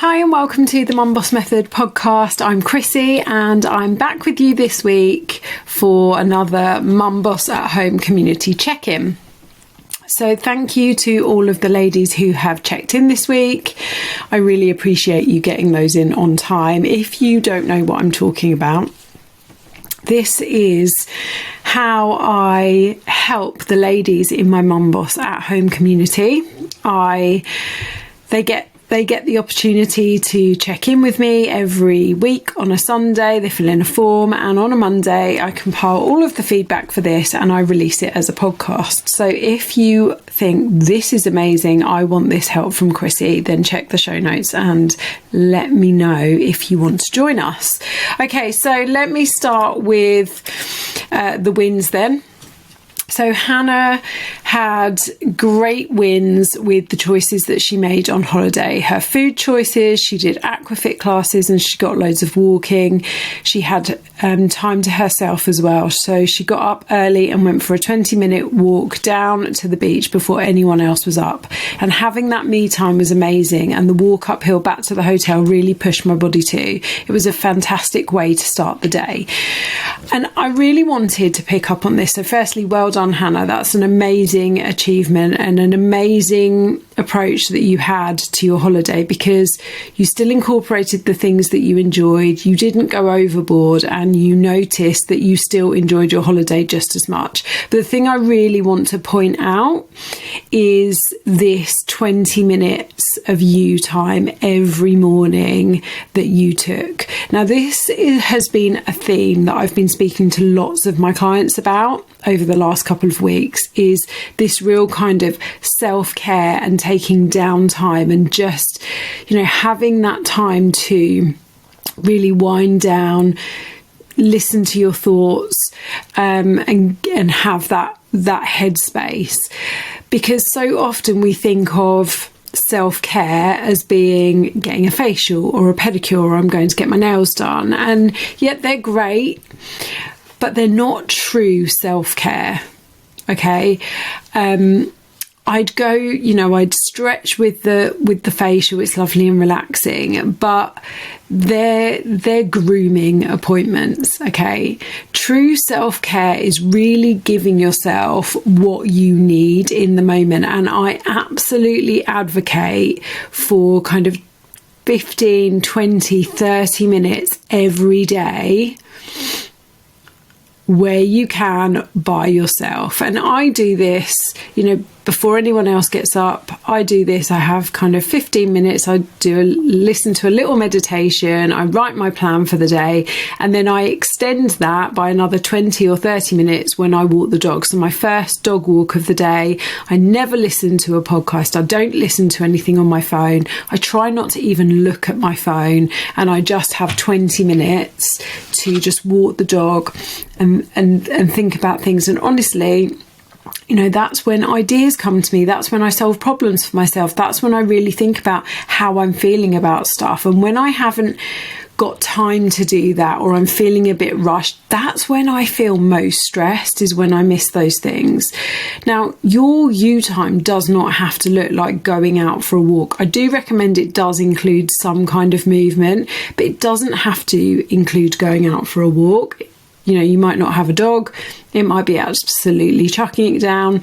Hi and welcome to the Mum Boss Method podcast. I'm Chrissy and I'm back with you this week for another Mum Boss at Home community check-in. So thank you to all of the ladies who have checked in this week. I really appreciate you getting those in on time. If you don't know what I'm talking about, this is how I help the ladies in my Mum Boss at Home community. They get the opportunity to check in with me every week on a Sunday. They fill in a form, and on a Monday I compile all of the feedback for this and I release it as a podcast. So if you think this is amazing, I want this help from Chrissy, then check the show notes and let me know if you want to join us. Okay, so let me start with the wins then. So Hannah had great wins with the choices that she made on holiday. Her food choices, she did aquafit classes and she got loads of walking. She had time to herself as well. So she got up early and went for a 20-minute walk down to the beach before anyone else was up. And having that me time was amazing. And the walk uphill back to the hotel really pushed my body too. It was a fantastic way to start the day. And I really wanted to pick up on this. So firstly, well done, Hannah. That's an amazing achievement and an amazing approach that you had to your holiday, because you still incorporated the things that you enjoyed. You didn't go overboard and you noticed that you still enjoyed your holiday just as much. But the thing I really want to point out is this 20 minutes of you time every morning that you took. Now, this has been a theme that I've been speaking to lots of my clients about over the last couple of weeks, is this real kind of self-care and taking downtime and just, having that time to really wind down, listen to your thoughts, and have that headspace. Because so often we think of self-care as being getting a facial or a pedicure, or I'm going to get my nails done, and yet they're great, but they're not true self-care. Okay. I'd go, I'd stretch with the facial. It's lovely and relaxing, but they're grooming appointments. Okay. True self-care is really giving yourself what you need in the moment. And I absolutely advocate for kind of 15, 20, 30 minutes every day where you can by yourself. And I do this, before anyone else gets up. I do this. I have kind of 15 minutes. I listen to a little meditation. I write my plan for the day, and then I extend that by another 20 or 30 minutes when I walk the dog. So my first dog walk of the day, I never listen to a podcast. I don't listen to anything on my phone. I try not to even look at my phone, and I just have 20 minutes to just walk the dog and think about things. And honestly, that's when ideas come to me. That's when I solve problems for myself. That's when I really think about how I'm feeling about stuff. And when I haven't got time to do that, or I'm feeling a bit rushed, that's when I feel most stressed, is when I miss those things. Now, your you time does not have to look like going out for a walk. I do recommend it does include some kind of movement, but it doesn't have to include going out for a walk. You might not have a dog. It might be absolutely chucking it down.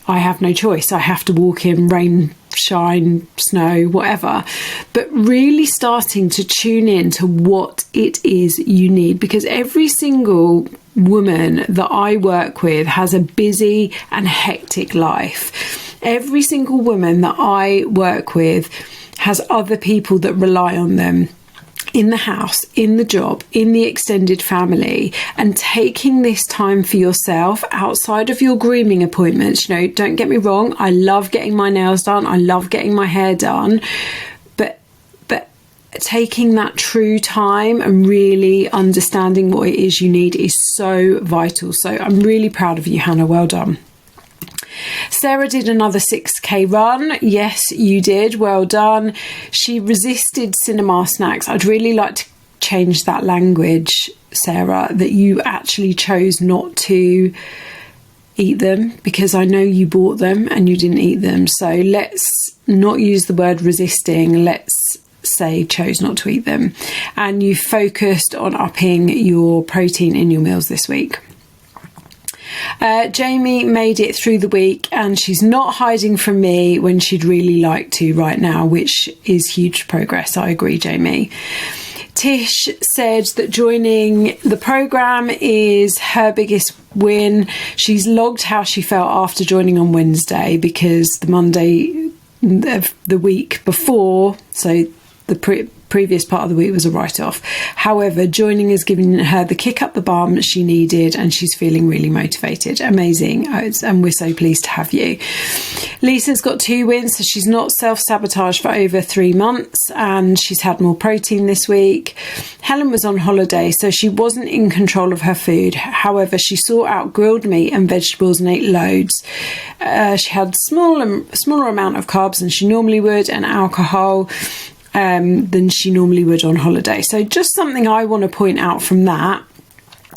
I have no choice. I have to walk in rain, shine, snow, whatever. But really starting to tune in to what it is you need, because every single woman that I work with has a busy and hectic life. Every single woman that I work with has other people that rely on them in the house, in the job, in the extended family. And taking this time for yourself outside of your grooming appointments. Don't get me wrong, I love getting my nails done, I love getting my hair done, but taking that true time and really understanding what it is you need is so vital. So I'm really proud of you, Hannah. Well done. Sarah did another 6k run. Yes, you did. Well done. She resisted cinema snacks. I'd really like to change that language, Sarah, that you actually chose not to eat them, because I know you bought them and you didn't eat them. So let's not use the word resisting. Let's say chose not to eat them, and you focused on upping your protein in your meals this week. Jamie made it through the week, and she's not hiding from me when she'd really like to right now, which is huge progress. I agree, Jamie. Tish said that joining the programme is her biggest win. She's logged how she felt after joining on Wednesday, because the Monday of the week before, so the previous part of the week, was a write-off. However, joining has given her the kick up the bum she needed, and she's feeling really motivated. Amazing. And we're so pleased to have you. Lisa's got 2 wins, so she's not self-sabotaged for over 3 months, and she's had more protein this week. Helen was on holiday, so she wasn't in control of her food. However, she sought out grilled meat and vegetables and ate loads. She had smaller amount of carbs than she normally would, and alcohol than she normally would on holiday. So just something I want to point out from that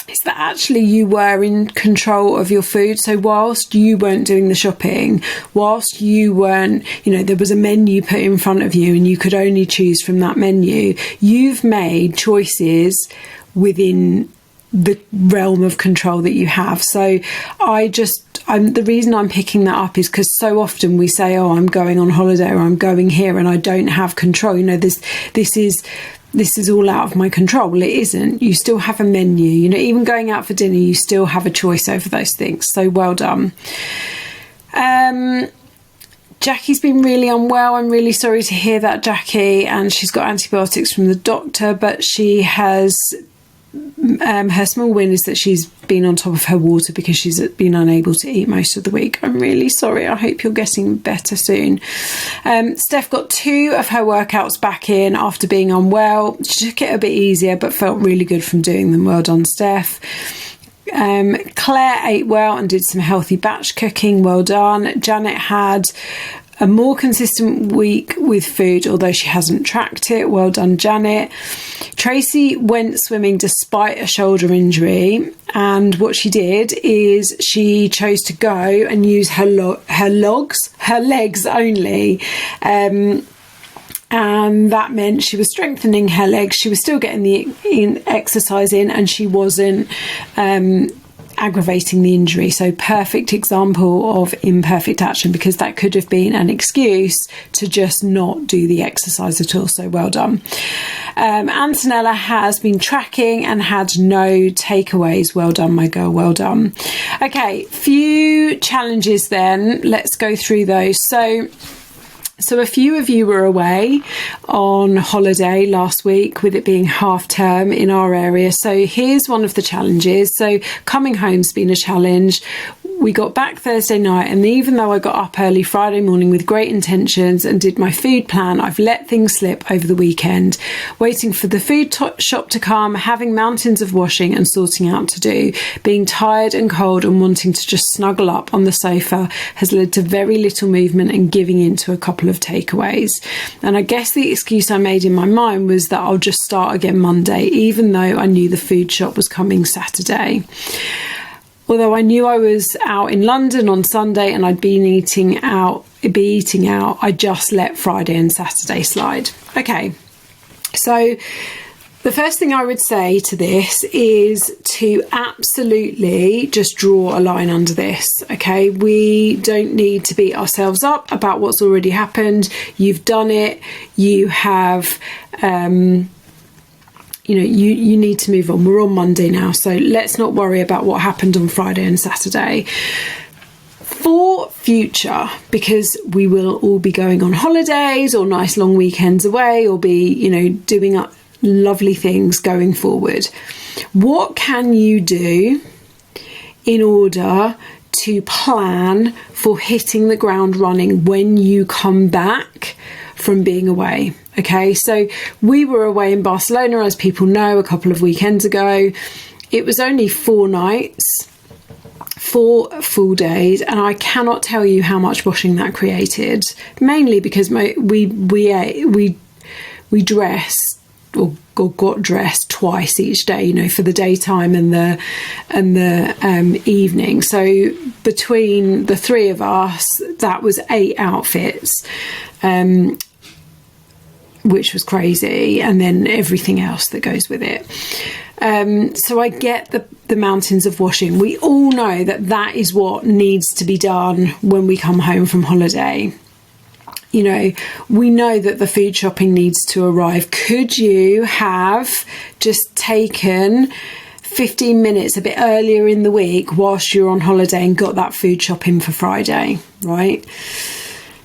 is that actually you were in control of your food. So whilst you weren't doing the shopping, whilst you weren't, there was a menu put in front of you and you could only choose from that menu, you've made choices within the realm of control that you have. So the reason I'm picking that up is because so often we say, oh, I'm going on holiday or I'm going here and I don't have control. This is all out of my control. Well, it isn't. You still have a menu. Even going out for dinner, you still have a choice over those things. So well done. Jackie's been really unwell. I'm really sorry to hear that, Jackie. And she's got antibiotics from the doctor, but she has... her small win is that she's been on top of her water because she's been unable to eat most of the week. I'm really sorry. I hope you're getting better soon. Steph got 2 of her workouts back in after being unwell. She took it a bit easier but felt really good from doing them. Well done, Steph. Claire ate well and did some healthy batch cooking. Well done. Janet had a more consistent week with food, although she hasn't tracked it. Well done, Janet. Tracy went swimming despite a shoulder injury, and what she did is she chose to go and use her legs only. And that meant she was strengthening her legs. She was still getting the exercise in, and she wasn't aggravating the injury. So perfect example of imperfect action, because that could have been an excuse to just not do the exercise at all. So well done. Antonella has been tracking and had no takeaways. Well done, my girl. Well done. Okay, few challenges then. Let's go through those. So a few of you were away on holiday last week, with it being half term in our area. So here's one of the challenges. So coming home's been a challenge. We got back Thursday night, and even though I got up early Friday morning with great intentions and did my food plan, I've let things slip over the weekend, waiting for the food shop to come, having mountains of washing and sorting out to do. Being tired and cold and wanting to just snuggle up on the sofa has led to very little movement and giving in to a couple of takeaways. And I guess the excuse I made in my mind was that I'll just start again Monday, even though I knew the food shop was coming Saturday. Although I knew I was out in London on Sunday and I'd be eating out, I just let Friday and Saturday slide. Okay, so the first thing I would say to this is to absolutely just draw a line under this. Okay, we don't need to beat ourselves up about what's already happened. You've done it. You have... you need to move on. We're on Monday now, so let's not worry about what happened on Friday and Saturday. For future, because we will all be going on holidays or nice long weekends away, or be, doing lovely things going forward. What can you do in order to plan for hitting the ground running when you come back from being away? Okay, so we were away in Barcelona, as people know, a couple of weekends ago. It was only 4 nights, 4 full days, and I cannot tell you how much washing that created. Mainly because we dressed or got dressed twice each day, for the daytime and the evening. So between the 3 of us, that was 8 outfits. which was crazy, and then everything else that goes with it. So I get the mountains of washing. We all know that is what needs to be done when we come home from holiday. You know, we know that the food shopping needs to arrive. Could you have just taken 15 minutes a bit earlier in the week whilst you're on holiday and got that food shopping for Friday, right?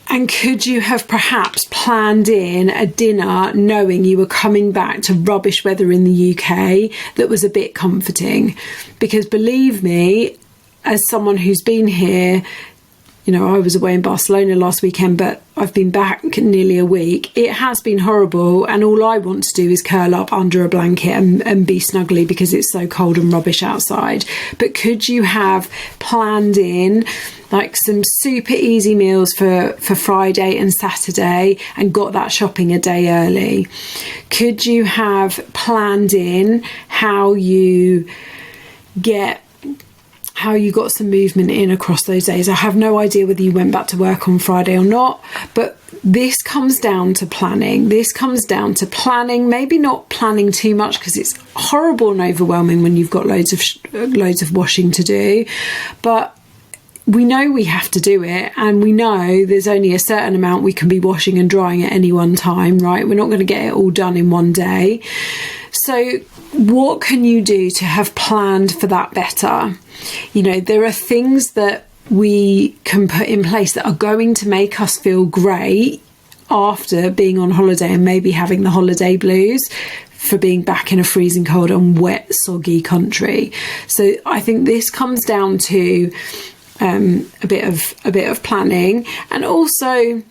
And could you have perhaps planned in a dinner knowing you were coming back to rubbish weather in the UK that was a bit comforting? Because believe me, as someone who's been here, you know, I was away in Barcelona last weekend, but I've been back nearly a week. It has been horrible, and all I want to do is curl up under a blanket and be snuggly because it's so cold and rubbish outside. But could you have planned in like some super easy meals for Friday and Saturday and got that shopping a day early? Could you have planned in how you got some movement in across those days? I have no idea whether you went back to work on Friday or not, but this comes down to planning. Maybe not planning too much because it's horrible and overwhelming when you've got loads of washing to do, but we know we have to do it, and we know there's only a certain amount we can be washing and drying at any one time, right? We're not going to get it all done in one day. So what can you do to have planned for that better? You know, there are things that we can put in place that are going to make us feel great after being on holiday and maybe having the holiday blues for being back in a freezing cold and wet, soggy country. So I think this comes down to a bit of planning, and also,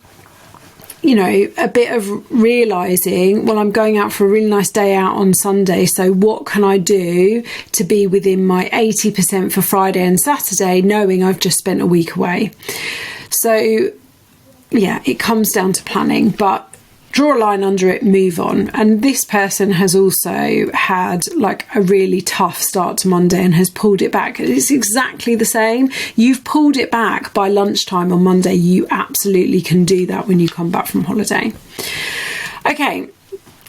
you know, a bit of realising, well, I'm going out for a really nice day out on Sunday, so what can I do to be within my 80% for Friday and Saturday, knowing I've just spent a week away? So, yeah, it comes down to planning, but draw a line under it, move on. And this person has also had like a really tough start to Monday and has pulled it back. It's exactly the same. You've pulled it back by lunchtime on Monday. You absolutely can do that when you come back from holiday. Okay,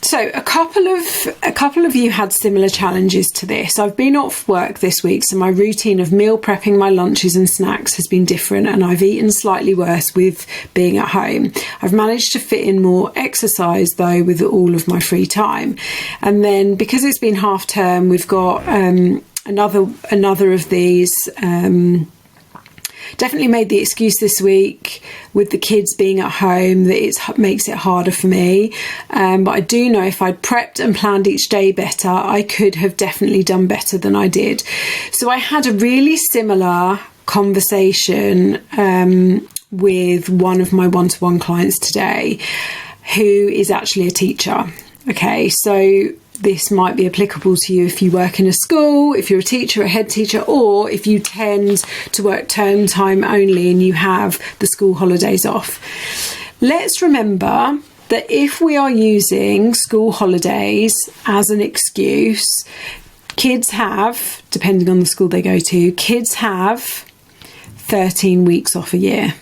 so a couple of you had similar challenges to this. I've been off work this week, so my routine of meal prepping my lunches and snacks has been different, and I've eaten slightly worse with being at home. I've managed to fit in more exercise though with all of my free time, and then because it's been half term, we've got another of these. Definitely made the excuse this week with the kids being at home that it makes it harder for me. But I do know if I'd prepped and planned each day better, I could have definitely done better than I did. So I had a really similar conversation with one of my one-to-one clients today, who is actually a teacher. Okay, so this might be applicable to you if you work in a school, if you're a teacher, a head teacher, or if you tend to work term time only and you have the school holidays off. Let's remember that if we are using school holidays as an excuse, kids have, depending on the school they go to, kids have 13 weeks off a year.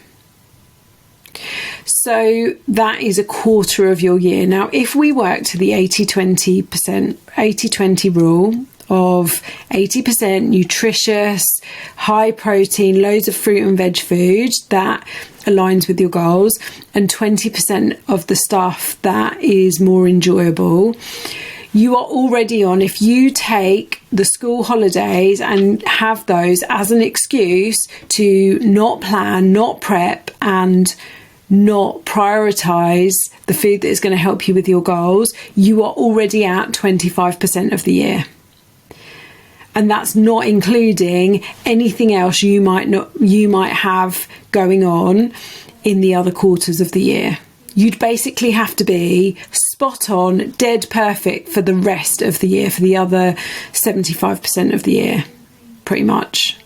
So that is a quarter of your year. Now, if we work to the 80-20 rule of 80% nutritious, high protein, loads of fruit and veg food that aligns with your goals, and 20% of the stuff that is more enjoyable, you are already on. If you take the school holidays and have those as an excuse to not plan, not prep, and not prioritise the food that is going to help you with your goals, you are already at 25% of the year. And that's not including anything else you might have going on in the other quarters of the year. You'd basically have to be spot on, dead perfect for the rest of the year, for the other 75% of the year, pretty much.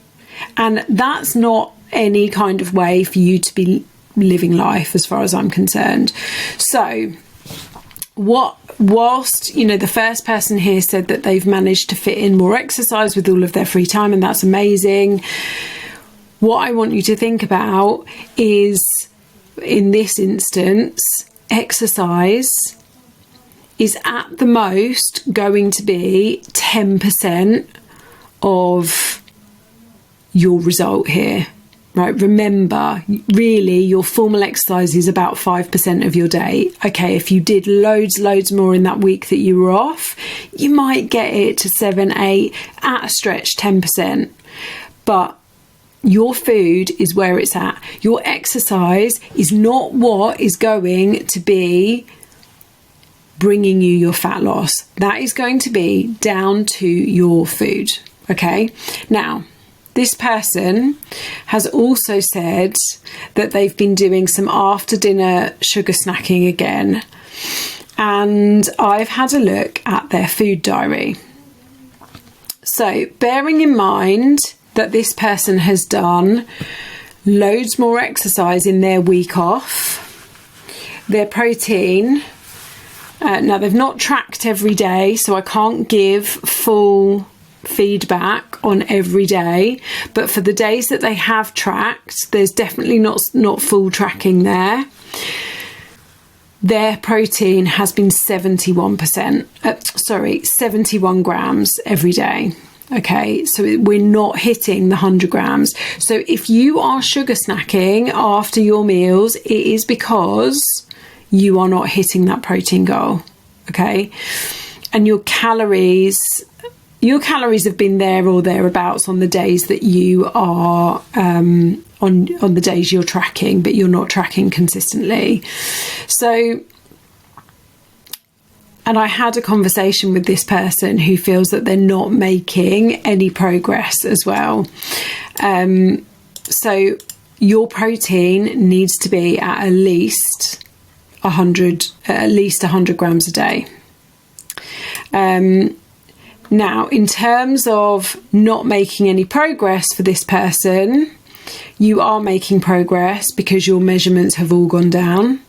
And that's not any kind of way for you to be living life as far as I'm concerned. So whilst, you know, the first person here said that they've managed to fit in more exercise with all of their free time, and that's amazing. What I want you to think about is, in this instance, exercise is at the most going to be 10% of your result here. Right, remember, really, your formal exercise is about 5% of your day. Okay, if you did loads more in that week that you were off, you might get it to 7, 8, at a stretch 10%. But your food is where it's at. Your exercise is not what is going to be bringing you your fat loss. That is going to be down to your food. Okay, now, this person has also said that they've been doing some after dinner sugar snacking again. And I've had a look at their food diary. So bearing in mind that this person has done loads more exercise in their week off, their protein, now they've not tracked every day, so I can't give full feedback on every day, but for the days that they have tracked, there's definitely not full tracking there. Their protein has been 71 grams every day. Okay, so we're not hitting the 100 grams. So if you are sugar snacking after your meals, it is because you are not hitting that protein goal. Okay, and your calories have been there or thereabouts on the days that you are on the days you're tracking, but you're not tracking consistently. So, and I had a conversation with this person who feels that they're not making any progress as well. So your protein needs to be at least 100 grams a day. Now, in terms of not making any progress for this person, you are making progress because your measurements have all gone down,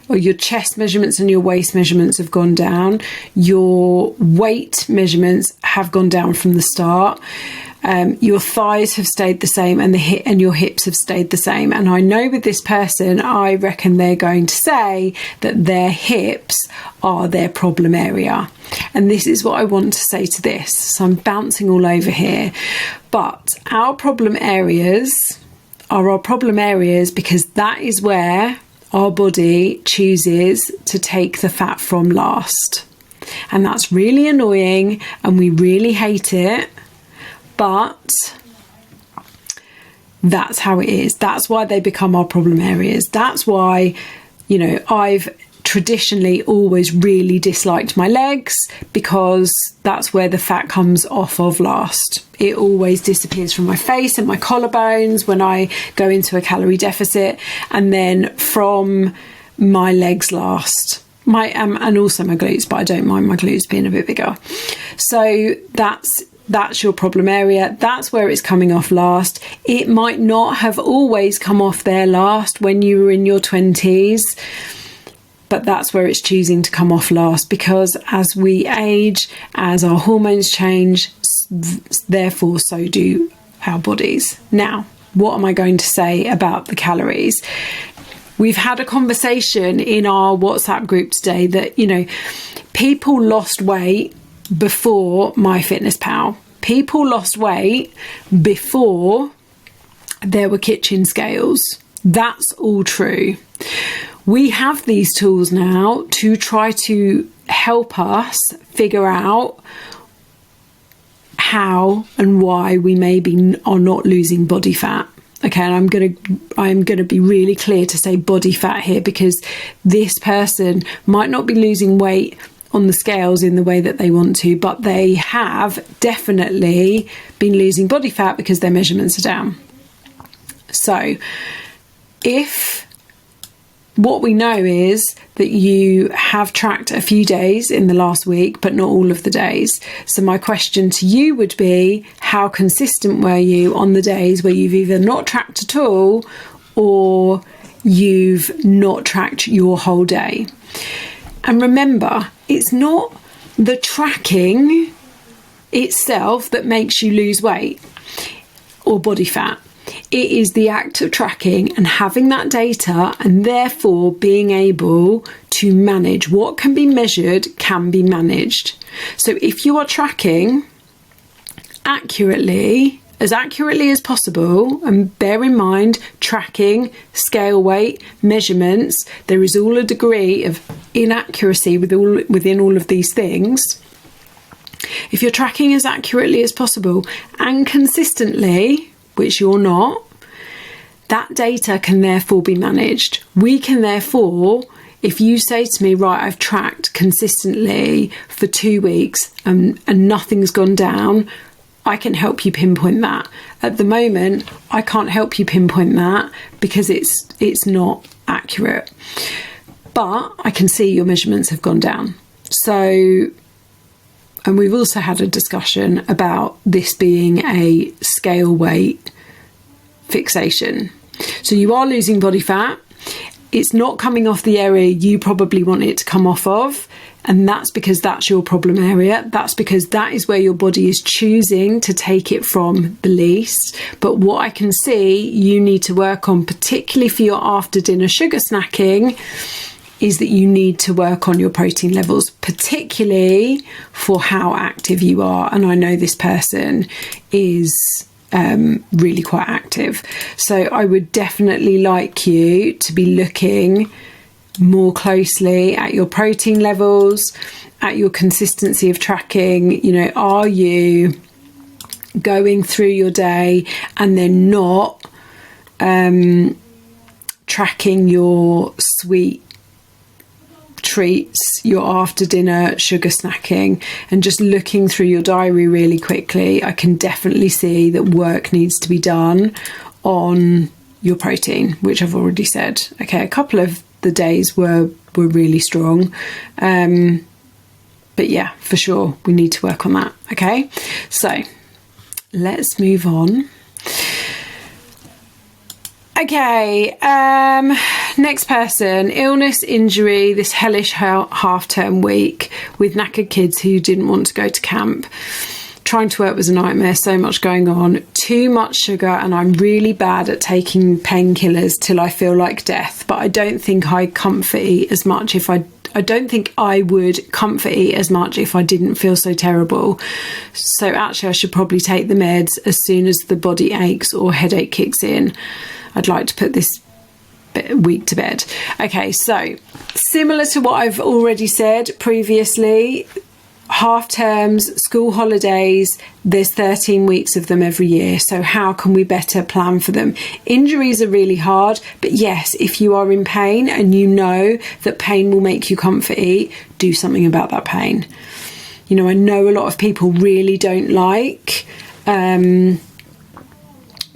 or your chest measurements and your waist measurements have gone down. Your weight measurements have gone down from the start. Your thighs have stayed the same, and and your hips have stayed the same. And I know with this person, I reckon they're going to say that their hips are their problem area. And this is what I want to say to this. So I'm bouncing all over here. But our problem areas are our problem areas because that is where our body chooses to take the fat from last. And that's really annoying and we really hate it. But that's how it is. That's why they become our problem areas. That's why, I've traditionally always really disliked my legs, because that's where the fat comes off of last. It always disappears from my face and my collarbones when I go into a calorie deficit, and then from my legs last. And also my glutes, but I don't mind my glutes being a bit bigger. So that's your problem area. That's where it's coming off last. It might not have always come off there last when you were in your 20s, but that's where it's choosing to come off last, because as we age, as our hormones change, therefore so do our bodies. Now, what am I going to say about the calories? We've had a conversation in our WhatsApp group today that, people lost weight before MyFitnessPal. People lost weight before there were kitchen scales. That's all true. We have these tools now to try to help us figure out how and why we maybe are not losing body fat. Okay, and I'm gonna be really clear to say body fat here, because this person might not be losing weight on the scales in the way that they want to, but they have definitely been losing body fat because their measurements are down. So if what we know is that you have tracked a few days in the last week, but not all of the days. So my question to you would be, how consistent were you on the days where you've either not tracked at all or you've not tracked your whole day? And remember, it's not the tracking itself that makes you lose weight or body fat. It is the act of tracking and having that data, and therefore being able to manage. What can be measured can be managed. So if you are tracking accurately as possible, and bear in mind, tracking, scale weight, measurements, there is all a degree of inaccuracy within all of these things. If you're tracking as accurately as possible and consistently, which you're not, that data can therefore be managed. We can therefore, if you say to me, right, I've tracked consistently for 2 weeks and nothing's gone down, I can help you pinpoint that. At the moment, I can't help you pinpoint that because it's not accurate. But I can see your measurements have gone down. So, and we've also had a discussion about this being a scale weight fixation. So you are losing body fat. It's not coming off the area you probably want it to come off of. And that's because that's your problem area. That's because that is where your body is choosing to take it from the least. But what I can see you need to work on, particularly for your after dinner sugar snacking, is that you need to work on your protein levels, particularly for how active you are. And I know this person is really quite active. So I would definitely like you to be looking more closely at your protein levels, at your consistency of tracking. You know, are you going through your day and then not tracking your sweet treats, your after dinner sugar snacking, and just looking through your diary really quickly? I can definitely see that work needs to be done on your protein, which I've already said. Okay, a couple of the days were really strong, but yeah, for sure we need to work on that. Okay, so let's move on. Okay, next person, illness, injury, this hellish half-term week with knackered kids who didn't want to go to camp. Trying to work was a nightmare, so much going on, too much sugar, and I'm really bad at taking painkillers till I feel like death. But I don't think I comfort eat as much if I don't think I would comfort eat as much if I didn't feel so terrible. So actually I should probably take the meds as soon as the body aches or headache kicks in. I'd like to put this week to bed. Okay, so similar to what I've already said previously, half terms, school holidays, there's 13 weeks of them every year. So how can we better plan for them? Injuries are really hard, but yes, if you are in pain and you know that pain will make you comfort eat, do something about that pain. You know, I know a lot of people really don't like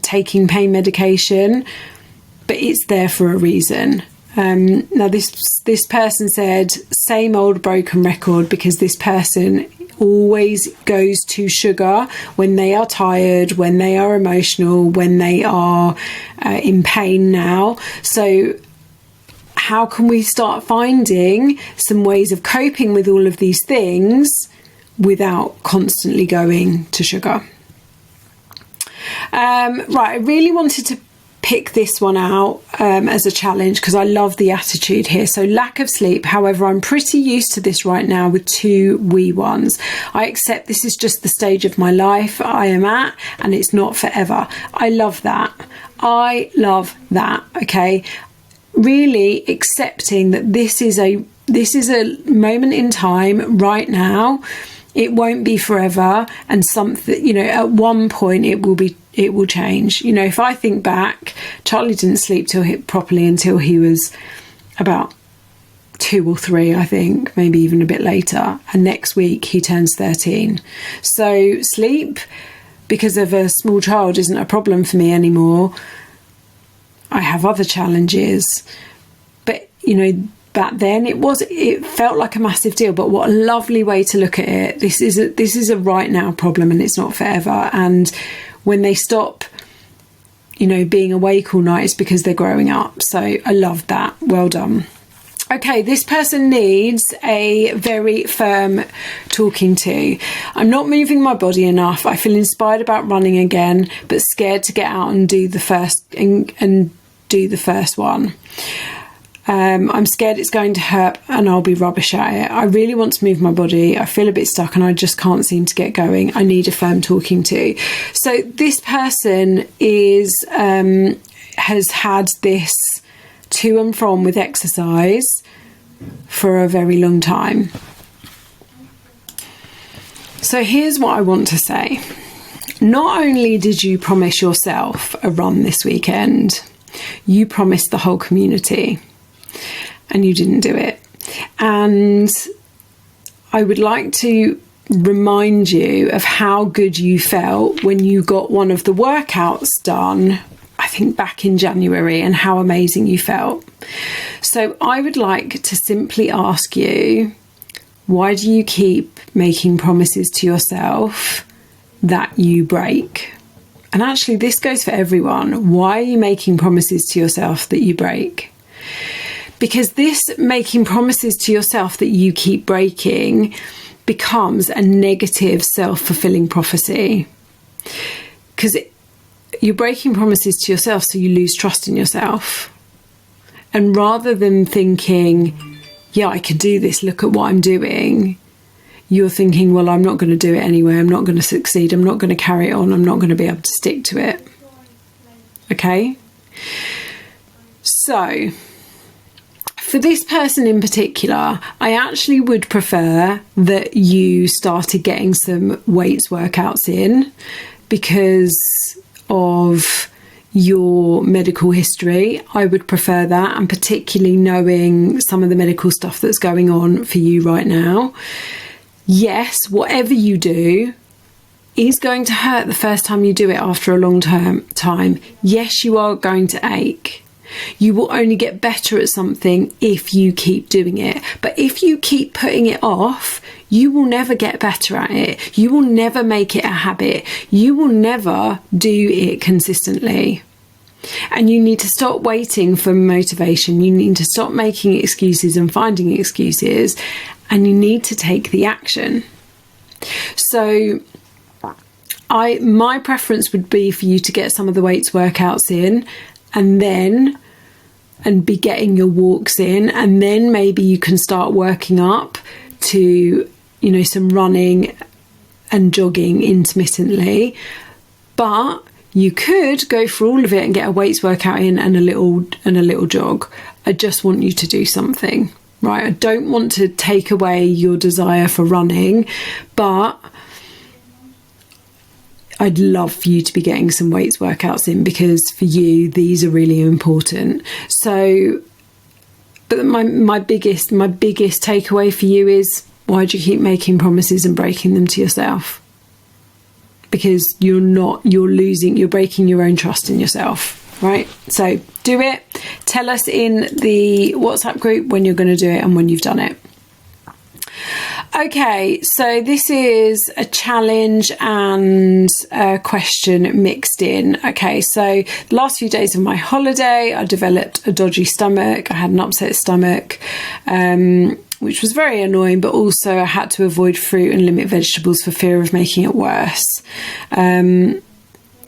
taking pain medication, but it's there for a reason. Now this person said, same old broken record, because this person always goes to sugar when they are tired, when they are emotional, when they are in pain now. So how can we start finding some ways of coping with all of these things without constantly going to sugar? Right, I really wanted to pick this one out as a challenge because I love the attitude here. So lack of sleep. However, I'm pretty used to this right now with 2 wee ones. I accept this is just the stage of my life I am at, and it's not forever. I love that. I love that. Okay. Really accepting that this is a moment in time right now. It won't be forever, and something, you know, at one point it will change. You know, if I think back, Charlie didn't sleep properly until he was about 2 or 3, I think, maybe even a bit later. And next week he turns 13. So sleep, because of a small child, isn't a problem for me anymore. I have other challenges, but you know, back then it felt like a massive deal. But what a lovely way to look at it. This is a right now problem, and it's not forever. And when they stop, you know, being awake all night, it's because they're growing up. So I love that. Well done. Okay, this person needs a very firm talking to. I'm not moving my body enough. I feel inspired about running again, but scared to get out and do the first one. I'm scared it's going to hurt and I'll be rubbish at it. I really want to move my body. I feel a bit stuck and I just can't seem to get going. I need a firm talking to. So this person has had this to and from with exercise for a very long time. So here's what I want to say. Not only did you promise yourself a run this weekend, you promised the whole community and you didn't do it. And I would like to remind you of how good you felt when you got one of the workouts done, I think back in January, and how amazing you felt. So I would like to simply ask you, why do you keep making promises to yourself that you break? And actually, this goes for everyone. Why are you making promises to yourself that you break? Because this making promises to yourself that you keep breaking becomes a negative self-fulfilling prophecy. Because you're breaking promises to yourself, so you lose trust in yourself. And rather than thinking, yeah, I could do this, look at what I'm doing, you're thinking, well, I'm not going to do it anyway. I'm not going to succeed. I'm not going to carry it on. I'm not going to be able to stick to it. Okay? So, for this person in particular, I actually would prefer that you started getting some weights workouts in because of your medical history. I would prefer that, and particularly knowing some of the medical stuff that's going on for you right now. Yes, whatever you do is going to hurt the first time you do it after a long time. Yes, you are going to ache. You will only get better at something if you keep doing it. But if you keep putting it off, you will never get better at it. You will never make it a habit. You will never do it consistently. And you need to stop waiting for motivation. You need to stop making excuses and finding excuses. And you need to take the action. So my preference would be for you to get some of the weights workouts in, and be getting your walks in, and then maybe you can start working up to, some running and jogging intermittently. But you could go for all of it and get a weights workout in and a little jog. I just want you to do something, right? I don't want to take away your desire for running, but I'd love for you to be getting some weights workouts in, because for you, these are really important. So, but my biggest takeaway for you is, why do you keep making promises and breaking them to yourself? Because you're breaking your own trust in yourself, right? So do it. Tell us in the WhatsApp group when you're going to do it and when you've done it. Okay, so this is a challenge and a question mixed in. Okay, so the last few days of my holiday, I developed a dodgy stomach. I had an upset stomach, which was very annoying, but also I had to avoid fruit and limit vegetables for fear of making it worse.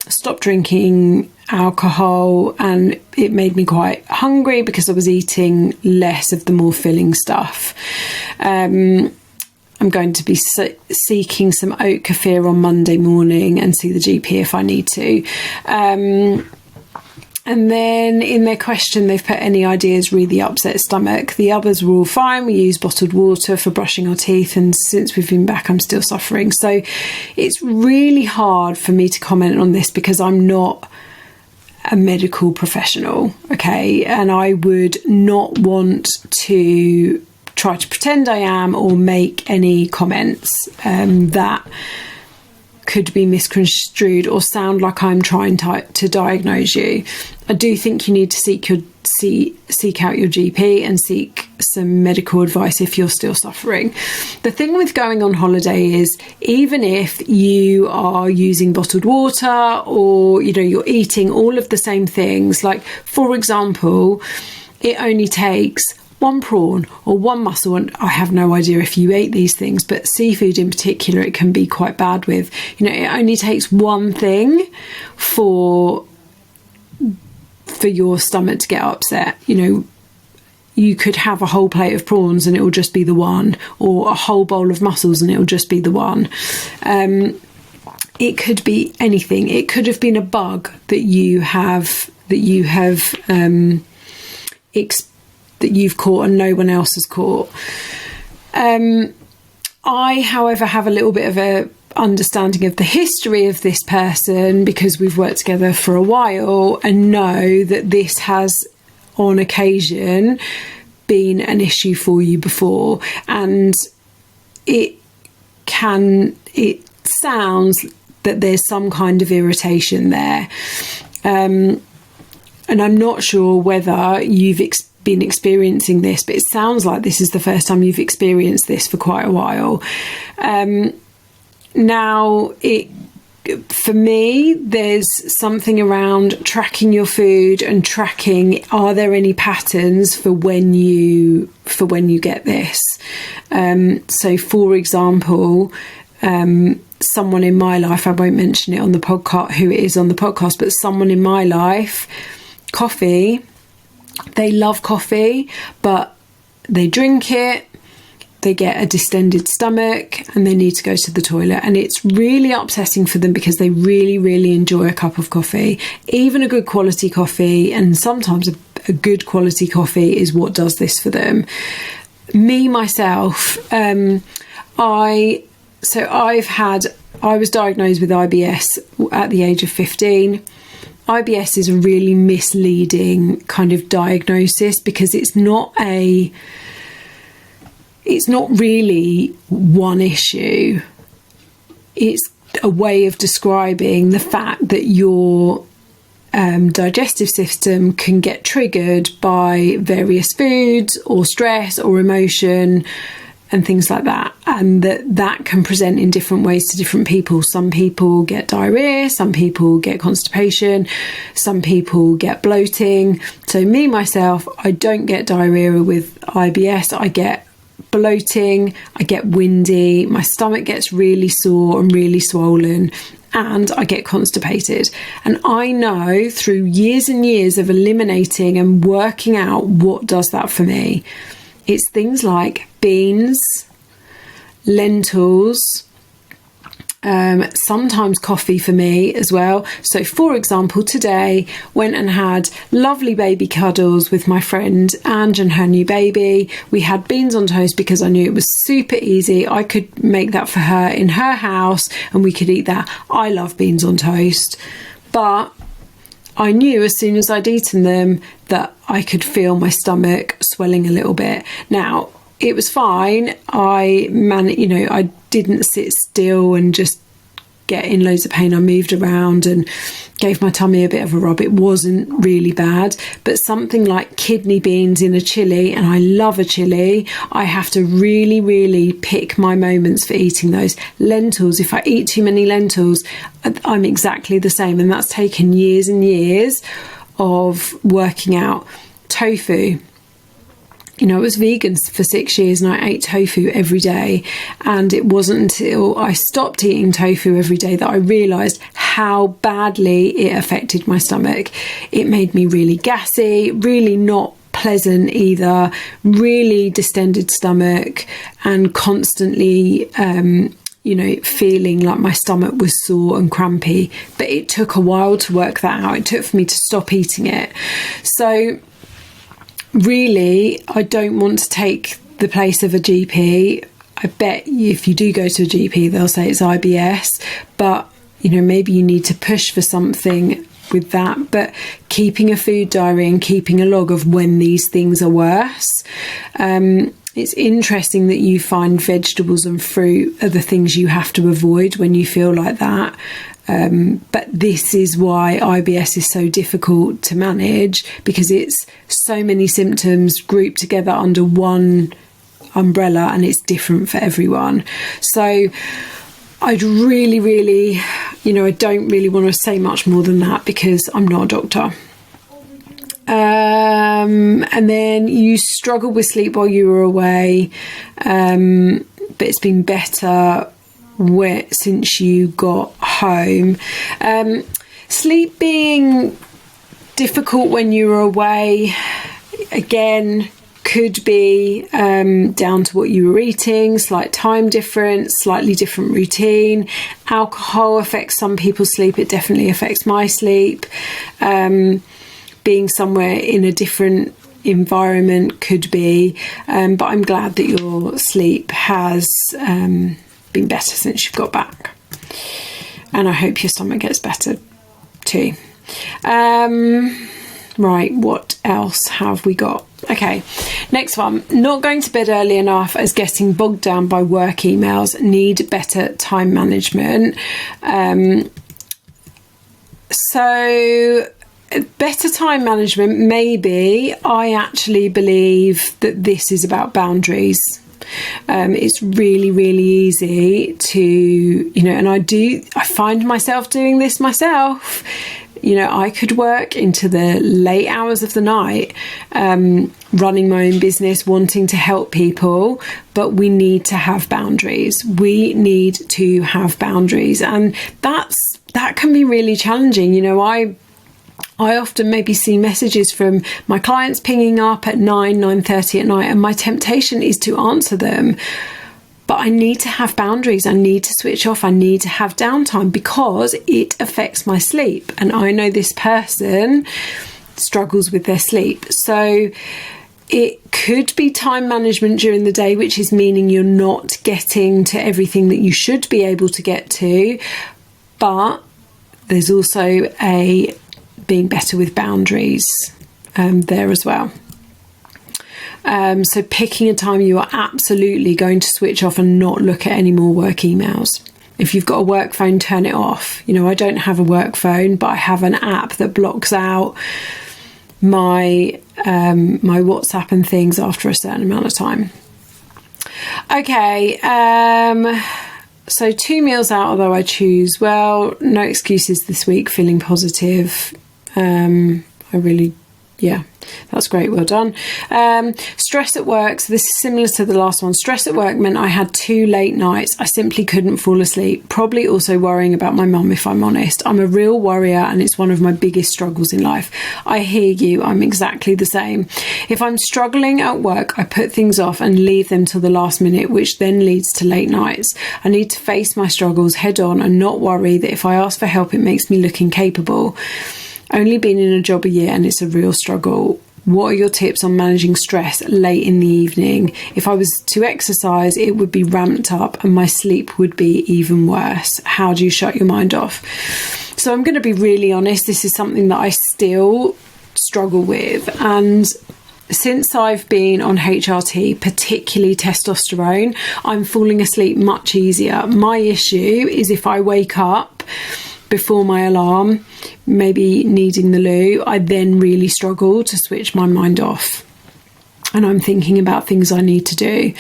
Stopped drinking alcohol, and it made me quite hungry because I was eating less of the more filling stuff. I'm going to be seeking some oat kefir on Monday morning and see the GP if I need to. And then in their question, they've put, any ideas re the upset stomach? The others were all fine. We use bottled water for brushing our teeth, and since we've been back, I'm still suffering. So it's really hard for me to comment on this because I'm not a medical professional, okay? And I would not want to try to pretend I am or make any comments that could be misconstrued or sound like I'm trying to diagnose you. I do think you need to seek out your GP and seek some medical advice if you're still suffering. The thing with going on holiday is, even if you are using bottled water or you're eating all of the same things, like for example, it only takes one prawn or one mussel, and I have no idea if you ate these things, but seafood in particular, it can be quite bad with. It only takes one thing for your stomach to get upset. You could have a whole plate of prawns and it will just be the one, or a whole bowl of mussels and it will just be the one. It could be anything. It could have been a bug that you've caught and no one else has caught. I, however, have a little bit of a understanding of the history of this person because we've worked together for a while, and know that this has on occasion been an issue for you before, and it sounds that there's some kind of irritation there, and I'm not sure whether you've been experiencing this, but it sounds like this is the first time you've experienced this for quite a while. Now, for me, there's something around tracking your food and tracking, are there any patterns for when you get this? So, for example, someone in my life, I won't mention it on the podcast, who it is on the podcast, but someone in my life, coffee, they love coffee, but they drink it, they get a distended stomach and they need to go to the toilet, and it's really upsetting for them because they really, really enjoy a cup of coffee, even a good quality coffee, and sometimes a good quality coffee is what does this for them. Me, myself, I was diagnosed with IBS at the age of 15. IBS is a really misleading kind of diagnosis because it's not really one issue. It's a way of describing the fact that your digestive system can get triggered by various foods or stress or emotion and things like that, and that can present in different ways to different people. Some people get diarrhea, some people get constipation, some people get bloating. So me, myself, I don't get diarrhea with IBS. I get bloating, I get windy, my stomach gets really sore and really swollen, and I get constipated. And I know through years and years of eliminating and working out what does that for me. It's things like beans, lentils, sometimes coffee for me as well. So for example, today went and had lovely baby cuddles with my friend Ange and her new baby. We had beans on toast because I knew it was super easy. I could make that for her in her house and we could eat that. I love beans on toast, but I knew as soon as I'd eaten them that I could feel my stomach swelling a little bit. Now, it was fine. I didn't sit still and just get in loads of pain. I moved around and gave my tummy a bit of a rub. It wasn't really bad, but something like kidney beans in a chilli, and I love a chilli, I have to really, really pick my moments for eating those. Lentils, if I eat too many lentils, I'm exactly the same, and that's taken years and years of working out. Tofu, I was vegan for 6 years and I ate tofu every day, and it wasn't until I stopped eating tofu every day that I realised how badly it affected my stomach. It made me really gassy, really not pleasant either, really distended stomach, and constantly feeling like my stomach was sore and crampy. But it took a while to work that out. It took for me to stop eating it. So really, I don't want to take the place of a GP. I bet if you do go to a GP, they'll say it's IBS, but maybe you need to push for something with that. But keeping a food diary and keeping a log of when these things are worse. It's interesting that you find vegetables and fruit are the things you have to avoid when you feel like that. But this is why IBS is so difficult to manage, because it's so many symptoms grouped together under one umbrella and it's different for everyone. So I'd really, really, I don't really want to say much more than that because I'm not a doctor. And then you struggled with sleep while you were away, but it's been better since you got home. Sleep being difficult when you were away, again, could be down to what you were eating, slight time difference, slightly different routine. Alcohol affects some people's sleep. It definitely affects my sleep. Being somewhere in a different environment could be, but I'm glad that your sleep has been better since you've got back, and I hope your stomach gets better too. Right, what else have we got? Okay, next one. Not going to bed early enough as getting bogged down by work emails. Need better time management. So better time management, maybe. I actually believe that this is about boundaries. It's really, really easy to, and I find myself doing this myself. I could work into the late hours of the night, running my own business, wanting to help people, but we need to have boundaries. We need to have boundaries. And that can be really challenging. I often maybe see messages from my clients pinging up at 9:30 at night, and my temptation is to answer them. But I need to have boundaries. I need to switch off. I need to have downtime because it affects my sleep. And I know this person struggles with their sleep. So it could be time management during the day, which is meaning you're not getting to everything that you should be able to get to. But there's also being better with boundaries there as well. So picking a time you are absolutely going to switch off and not look at any more work emails. If you've got a work phone, turn it off. I don't have a work phone, but I have an app that blocks out my my WhatsApp and things after a certain amount of time. Okay, so 2 meals out, although I choose well. No excuses this week, feeling positive. That's great. Well done. Stress at work. So this is similar to the last one. Stress at work meant I had 2 late nights. I simply couldn't fall asleep. Probably also worrying about my mum, if I'm honest. I'm a real worrier and it's one of my biggest struggles in life. I hear you. I'm exactly the same. If I'm struggling at work, I put things off and leave them till the last minute, which then leads to late nights. I need to face my struggles head on and not worry that if I ask for help, it makes me look incapable. Only been in a job a year and it's a real struggle. What are your tips on managing stress late in the evening? If I was to exercise, it would be ramped up and my sleep would be even worse. How do you shut your mind off? So I'm going to be really honest. This is something that I still struggle with. And since I've been on HRT, particularly testosterone, I'm falling asleep much easier. My issue is if I wake up before my alarm, maybe needing the loo, I then really struggle to switch my mind off. And I'm thinking about things I need to do.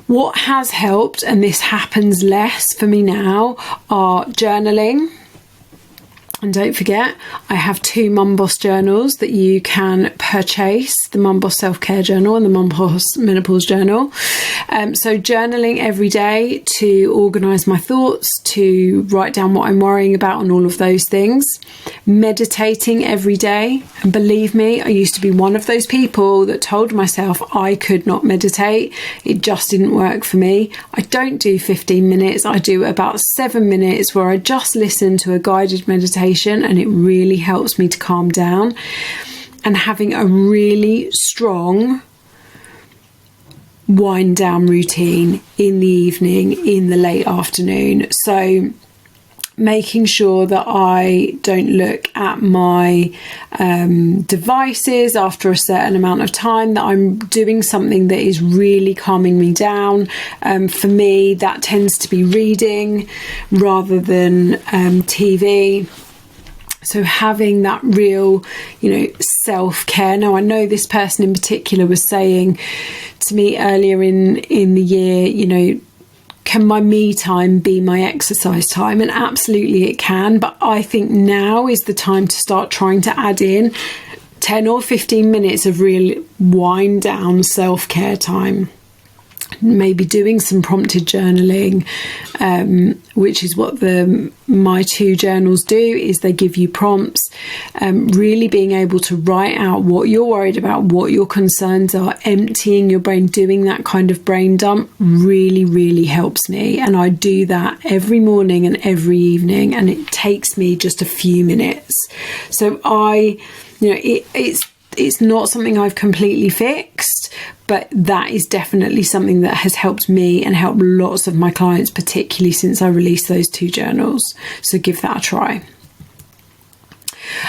What has helped, and this happens less for me now, are journaling. And don't forget, I have 2 Mum Boss journals that you can purchase, the Mum Boss Self-Care Journal and the Mum Boss Menopause Journal. So journaling every day to organise my thoughts, to write down what I'm worrying about and all of those things. Meditating every day. And believe me, I used to be one of those people that told myself I could not meditate. It just didn't work for me. I don't do 15 minutes. I do about 7 minutes where I just listen to a guided meditation, and it really helps me to calm down. And having a really strong wind down routine in the evening, in the late afternoon. So making sure that I don't look at my devices after a certain amount of time, that I'm doing something that is really calming me down. For me, that tends to be reading rather than TV. So having that real, self-care. Now, I know this person in particular was saying to me earlier in the year, can my me time be my exercise time? And absolutely it can. But I think now is the time to start trying to add in 10 or 15 minutes of real wind down self-care time. Maybe doing some prompted journaling, which is what my 2 journals do, is they give you prompts. Really being able to write out what you're worried about, what your concerns are, emptying your brain, doing that kind of brain dump really, really helps me. And I do that every morning and every evening, and it takes me just a few minutes. So it's not something I've completely fixed, but that is definitely something that has helped me and helped lots of my clients, particularly since I released those 2 journals. So give that a try.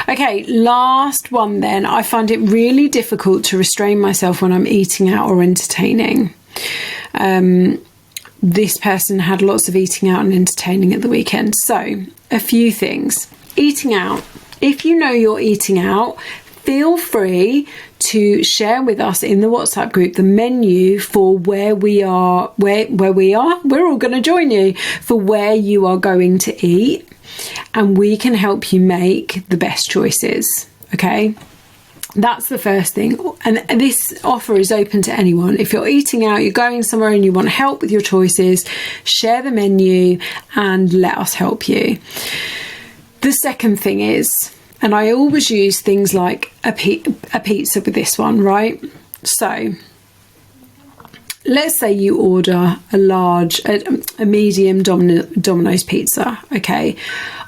Okay, last one then. I find it really difficult to restrain myself when I'm eating out or entertaining. This person had lots of eating out and entertaining at the weekend. So a few things. Eating out. If you know you're eating out, feel free to share with us in the WhatsApp group the menu for where we are. We're all going to join you for where you are going to eat, and we can help you make the best choices. Okay, that's the first thing. And this offer is open to anyone. If you're eating out, you're going somewhere and you want help with your choices, share the menu and let us help you. The second thing is, and I always use things like a pizza with this one, right? So let's say you order a medium Domino's pizza, okay?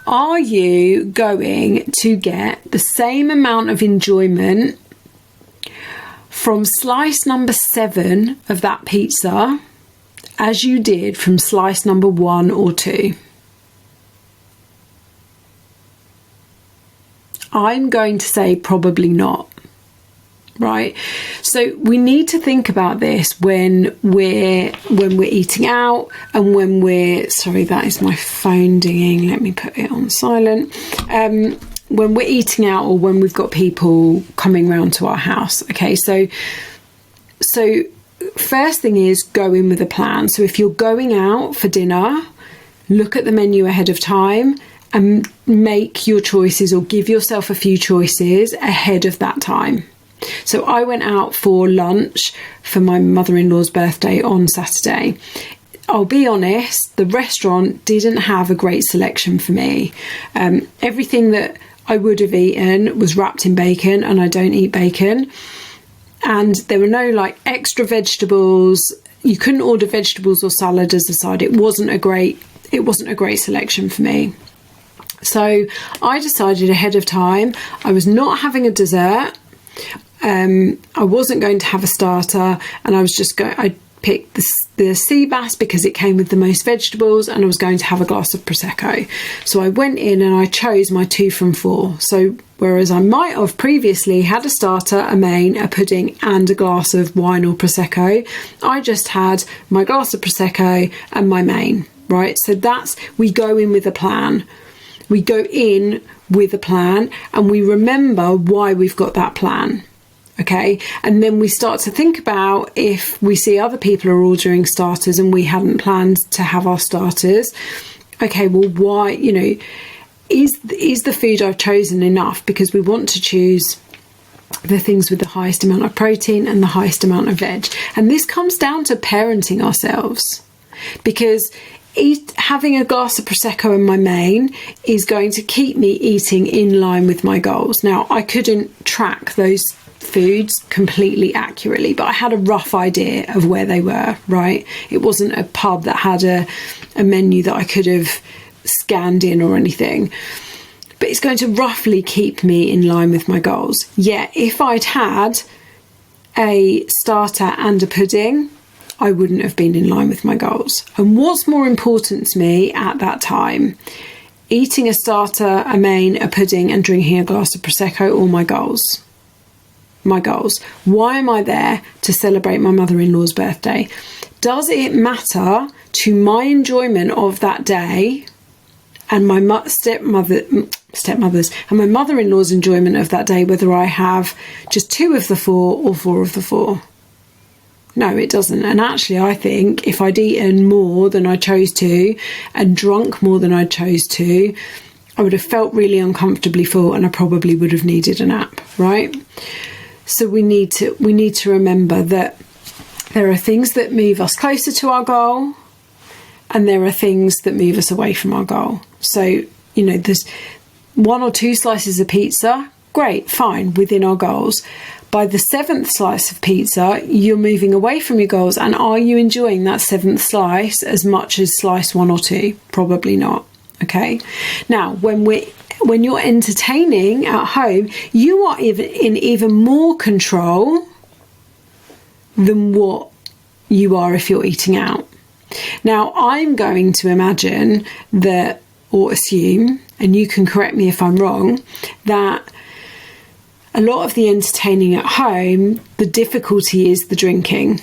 Are you going to get the same amount of enjoyment from slice number 7 of that pizza as you did from slice number 1 or 2? I'm going to say probably not, right? So we need to think about this when we're eating out and when sorry, that is my phone dinging. Let me put it on silent. When we're eating out or when we've got people coming round to our house. Okay, so first thing is go in with a plan. So if you're going out for dinner, look at the menu ahead of time and make your choices or give yourself a few choices ahead of that time. So I went out for lunch for my mother-in-law's birthday on Saturday. I'll be honest, the restaurant didn't have a great selection for me. Everything that I would have eaten was wrapped in bacon, and I don't eat bacon. And there were no extra vegetables. You couldn't order vegetables or salad as a side. It wasn't a great selection for me. So I decided ahead of time I was not having a dessert. I wasn't going to have a starter, and I picked the sea bass because it came with the most vegetables, and I was going to have a glass of Prosecco. So I went in and I chose my 2 from 4. So whereas I might have previously had a starter, a main, a pudding and a glass of wine or Prosecco, I just had my glass of Prosecco and my main, right? So we go in with a plan. We go in with a plan and we remember why we've got that plan. Okay, and then we start to think about if we see other people are ordering starters and we hadn't planned to have our starters. Okay, well, why, is the food I've chosen enough? Because we want to choose the things with the highest amount of protein and the highest amount of veg. And this comes down to parenting ourselves, because having a glass of Prosecco in my main is going to keep me eating in line with my goals. Now, I couldn't track those foods completely accurately, but I had a rough idea of where they were, right? It wasn't a pub that had a menu that I could have scanned in or anything, but it's going to roughly keep me in line with my goals. Yet if I'd had a starter and a pudding, I wouldn't have been in line with my goals. And what's more important to me at that time? Eating a starter, a main, a pudding and drinking a glass of Prosecco, or my goals? My goals. Why am I there? To celebrate my mother-in-law's birthday. Does it matter to my enjoyment of that day and my stepmother's and my mother-in-law's enjoyment of that day whether I have just 2 of the 4 or 4 of the 4? No, it doesn't. And actually, I think if I'd eaten more than I chose to and drunk more than I chose to, I would have felt really uncomfortably full, and I probably would have needed a nap, right? So we need to remember that there are things that move us closer to our goal, and there are things that move us away from our goal. So, there's 1 or 2 slices of pizza, great, fine, within our goals. By the 7th slice of pizza, you're moving away from your goals. And are you enjoying that 7th slice as much as slice 1 or 2? Probably not. Okay. Now, when you're entertaining at home, you are in even more control than what you are if you're eating out. Now, I'm going to imagine that, or assume, and you can correct me if I'm wrong, that a lot of the entertaining at home, the difficulty is the drinking,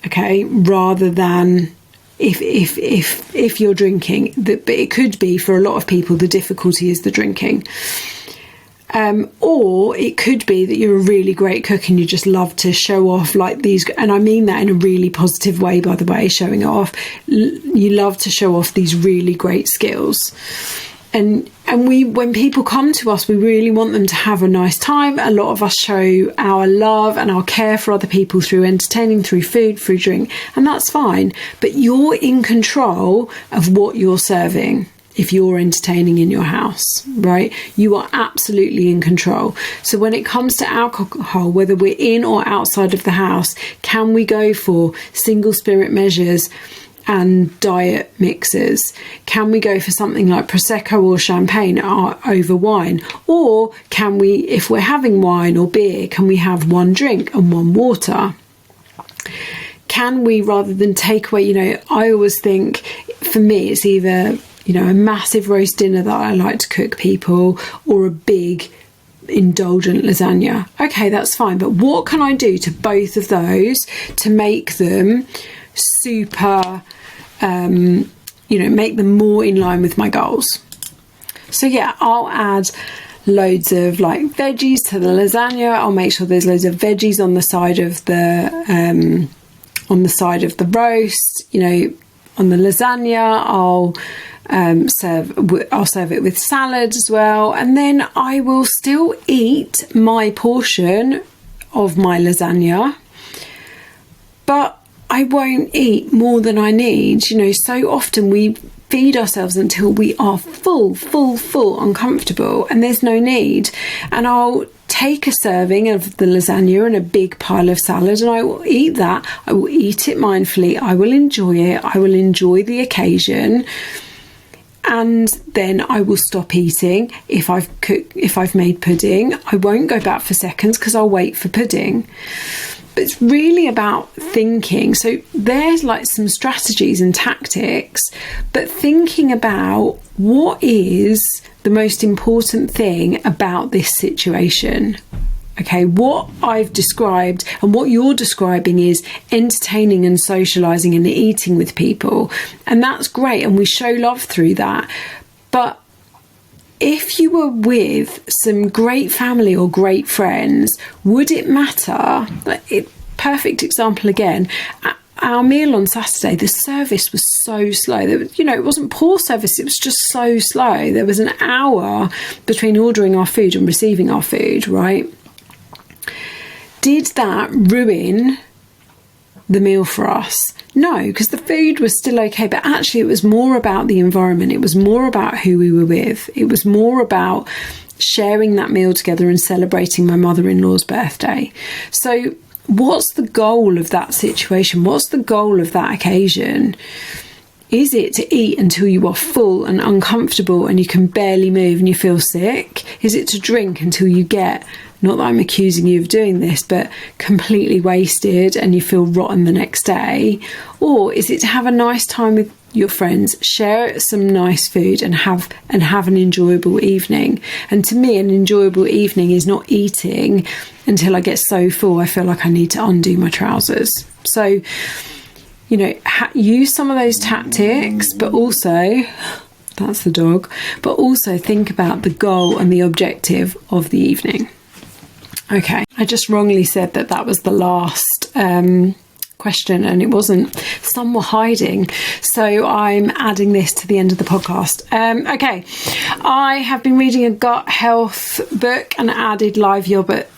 okay, rather than if you're drinking. But it could be, for a lot of people, the difficulty is the drinking. Or it could be that you're a really great cook and you just love to show off like these, and I mean that in a really positive way, by the way, showing it off. You love to show off these really great skills. And when people come to us, we really want them to have a nice time. A lot of us show our love and our care for other people through entertaining, through food, through drink, and that's fine. But you're in control of what you're serving if you're entertaining in your house, right? You are absolutely in control. So when it comes to alcohol, whether we're in or outside of the house, can we go for single spirit measures and diet mixes? Can we go for something like Prosecco or champagne over wine? Or can we, if we're having wine or beer, can we have 1 drink and 1 water? Can we, rather than take away, I always think, for me, it's either, a massive roast dinner that I like to cook people, or a big indulgent lasagna. Okay, that's fine. But what can I do to both of those to make them super, make them more in line with my goals? So yeah, I'll add loads of like veggies to the lasagna. I'll make sure there's loads of veggies on the side of the roast. On the lasagna, I'll serve it with salad as well, and then I will still eat my portion of my lasagna, but I won't eat more than I need. So often we feed ourselves until we are full, uncomfortable, and there's no need. And I'll take a serving of the lasagna and a big pile of salad, and I will eat that. I will eat it mindfully. I will enjoy it. I will enjoy the occasion. And then I will stop eating. If I've made pudding, I won't go back for seconds because I'll wait for pudding. But it's really about thinking. So there's like some strategies and tactics, but thinking about what is the most important thing about this situation. Okay, what I've described and what you're describing is entertaining and socialising and eating with people. And that's great, and we show love through that. But if you were with some great family or great friends, would it matter? Perfect example again. Our meal on Saturday, the service was so slow. It wasn't poor service, it was just so slow. There was an hour between ordering our food and receiving our food, right? Did that ruin the meal for us? No, because the food was still okay, but actually it was more about the environment. It was more about who we were with. It was more about sharing that meal together and celebrating my mother-in-law's birthday. So what's the goal of that situation? What's the goal of that occasion? Is it to eat until you are full and uncomfortable and you can barely move and you feel sick? Is it to drink until you get, not that I'm accusing you of doing this, but completely wasted and you feel rotten the next day? Or is it to have a nice time with your friends, share some nice food and have an enjoyable evening? And to me, an enjoyable evening is not eating until I get so full I feel like I need to undo my trousers. So, use some of those tactics, but also, that's the dog, but also think about the goal and the objective of the evening. Okay, I just wrongly said that was the last question, and it wasn't. Some were hiding, so I'm adding this to the end of the podcast. Okay, I have been reading a gut health book and added live yogurt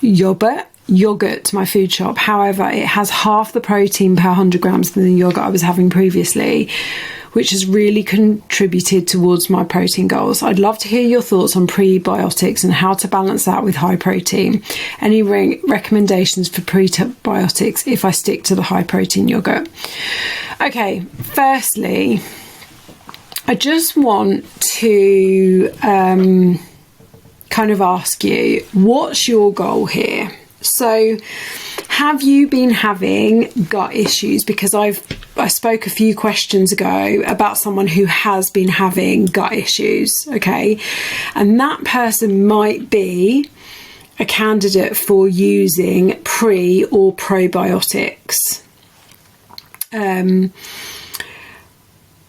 to my food shop. However, it has half the protein per 100 grams than the yogurt I was having previously, which has really contributed towards my protein goals. I'd love to hear your thoughts on prebiotics and how to balance that with high protein. Any recommendations for prebiotics if I stick to the high protein yogurt? Okay, firstly, I just want to kind of ask you, what's your goal here? So, have you been having gut issues? Because I spoke a few questions ago about someone who has been having gut issues, okay? And that person might be a candidate for using pre or probiotics.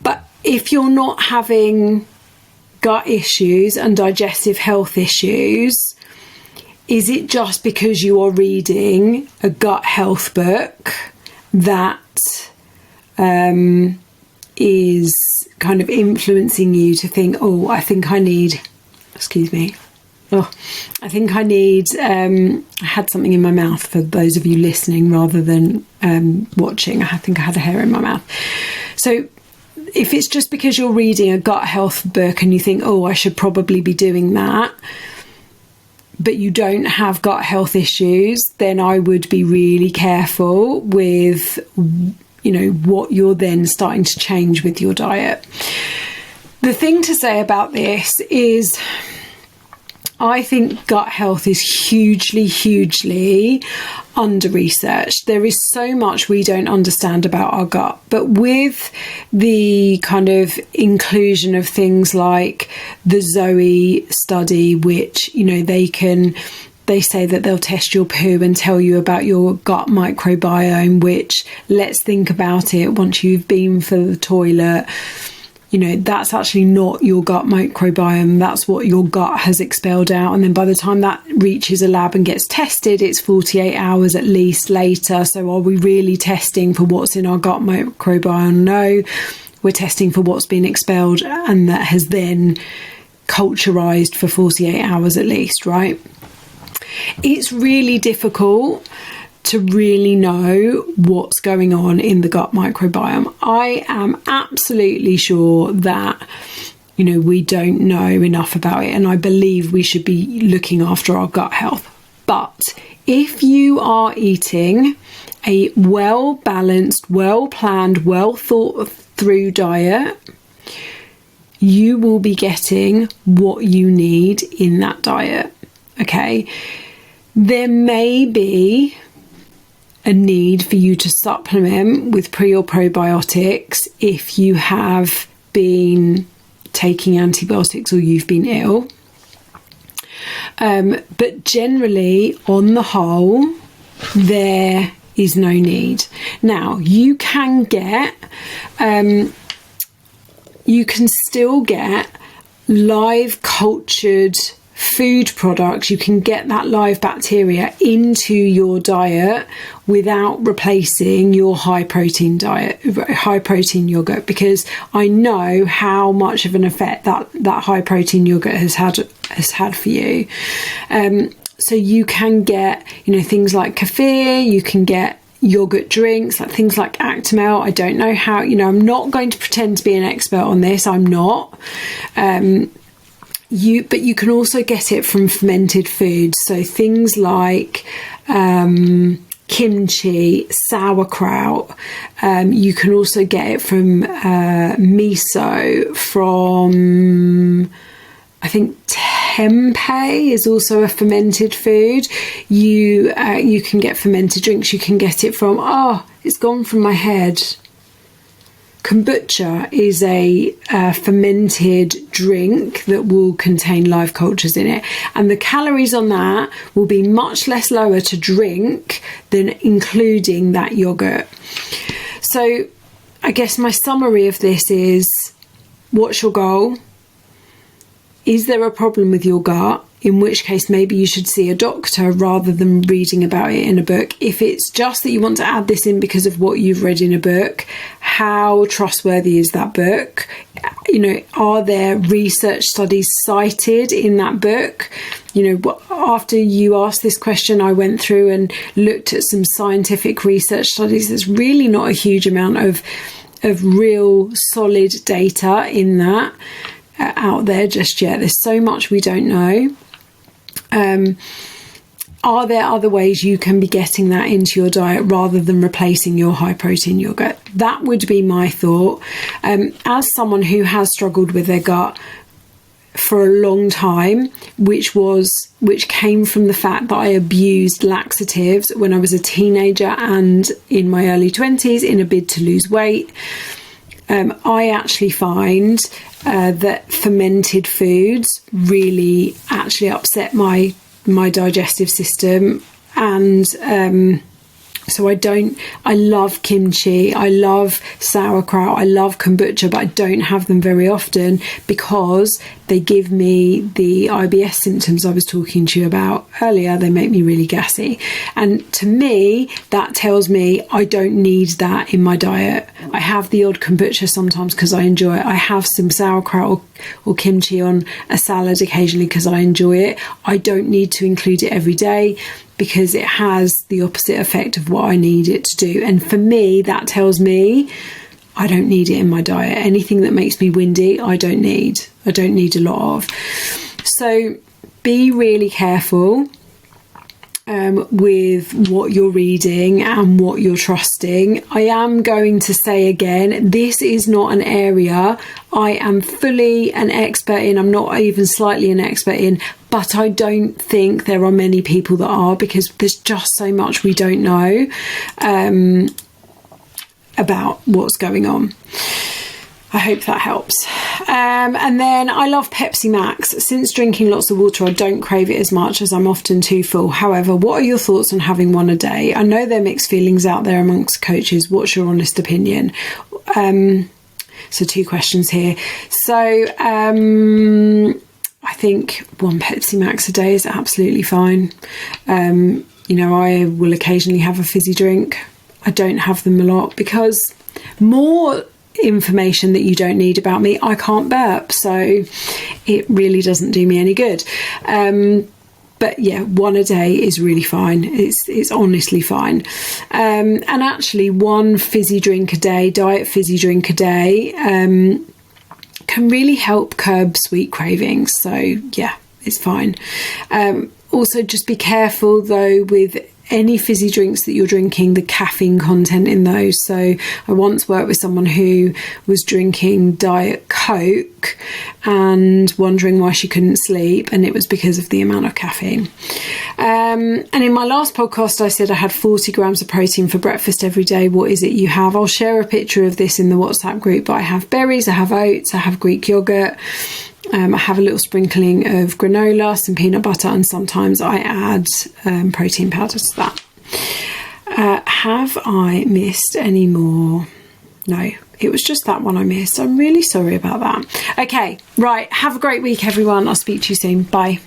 But if you're not having gut issues and digestive health issues, is it just because you are reading a gut health book that is kind of influencing you to think, I think I need, I had something in my mouth for those of you listening rather than watching. I think I had a hair in my mouth. So if it's just because you're reading a gut health book and you think, I should probably be doing that, but you don't have gut health issues, then I would be really careful with, what you're then starting to change with your diet. The thing to say about this is, I think gut health is hugely under-researched. There is so much we don't understand about our gut. But with the kind of inclusion of things like the Zoe study, which, they say that they'll test your poo and tell you about your gut microbiome, which, let's think about it, once you've been for the toilet, that's actually not your gut microbiome. That's what your gut has expelled out. And then by the time that reaches a lab and gets tested, it's 48 hours at least later. So are we really testing for what's in our gut microbiome? No, we're testing for what's been expelled and that has then culturized for 48 hours at least, right? It's really difficult to really know what's going on in the gut microbiome. I am absolutely sure that, we don't know enough about it, and I believe we should be looking after our gut health. But if you are eating a well-balanced, well-planned, well-thought-through diet, you will be getting what you need in that diet, okay? There may be a need for you to supplement with pre or probiotics if you have been taking antibiotics or you've been ill. But generally, on the whole, there is no need. Now, you can still get live cultured food products. You can get that live bacteria into your diet without replacing your high protein yogurt, because I know how much of an effect that high protein yogurt has had for you. So you can get, things like kefir, you can get yogurt drinks, like things like Actimel. I don't know how, I'm not going to pretend to be an expert on this. I'm not. But you can also get it from fermented foods. So things like kimchi, sauerkraut. You can also get it from miso, from, I think, tempeh is also a fermented food. You can get fermented drinks. You can get it from, it's gone from my head. Kombucha is a fermented drink that will contain live cultures in it, and the calories on that will be much less lower to drink than including that yogurt. So I guess my summary of this is, what's your goal? Is there a problem with your gut? in which case maybe you should see a doctor rather than reading about it in a book. If it's just that you want to add this in because of what you've read in a book, how trustworthy is that book? Are there research studies cited in that book? After you asked this question, I went through and looked at some scientific research studies. There's really not a huge amount of real solid data in that out there just yet. There's so much we don't know. Are there other ways you can be getting that into your diet rather than replacing your high protein yogurt? That would be my thought. As someone who has struggled with their gut for a long time, which came from the fact that I abused laxatives when I was a teenager and in my early 20s in a bid to lose weight, I actually find that fermented foods really actually upset my digestive system, and so I love kimchi, I love sauerkraut, I love kombucha, but I don't have them very often because they give me the IBS symptoms I was talking to you about earlier. They make me really gassy. And to me, that tells me I don't need that in my diet. I have the odd kombucha sometimes because I enjoy it. I have some sauerkraut or kimchi on a salad occasionally because I enjoy it. I don't need to include it every day because it has the opposite effect of what I need it to do. And for me, that tells me I don't need it in my diet. Anything that makes me windy, I don't need a lot of. So be really careful with what you're reading and what you're trusting. I am going to say again, this is not an area I am fully an expert in. I'm not even slightly an expert in, but I don't think there are many people that are, because there's just so much we don't know about what's going on. I hope that helps. And then I love Pepsi Max. Since drinking lots of water, I don't crave it as much as I'm often too full. However, what are your thoughts on having one a day? I know there are mixed feelings out there amongst coaches. What's your honest opinion? So 2 questions here. So I think one Pepsi Max a day is absolutely fine. I will occasionally have a fizzy drink. I don't have them a lot because more information that you don't need about me, I can't burp, so it really doesn't do me any good. But yeah, one a day is really fine. It's honestly fine. And actually, one fizzy drink a day, diet fizzy drink a day, can really help curb sweet cravings. So yeah, it's fine. Also, just be careful though with any fizzy drinks that you're drinking, the caffeine content in those. So I once worked with someone who was drinking Diet Coke and wondering why she couldn't sleep, and it was because of the amount of caffeine. And in my last podcast I said I had 40 grams of protein for breakfast every day. What is it you have? I'll share a picture of this in the WhatsApp group, but I have berries, I have oats, I have Greek yogurt, I have a little sprinkling of granola, some peanut butter, and sometimes I add protein powder to that. Have I missed any more? No, it was just that one I missed. I'm really sorry about that. Okay, right. Have a great week, everyone. I'll speak to you soon. Bye.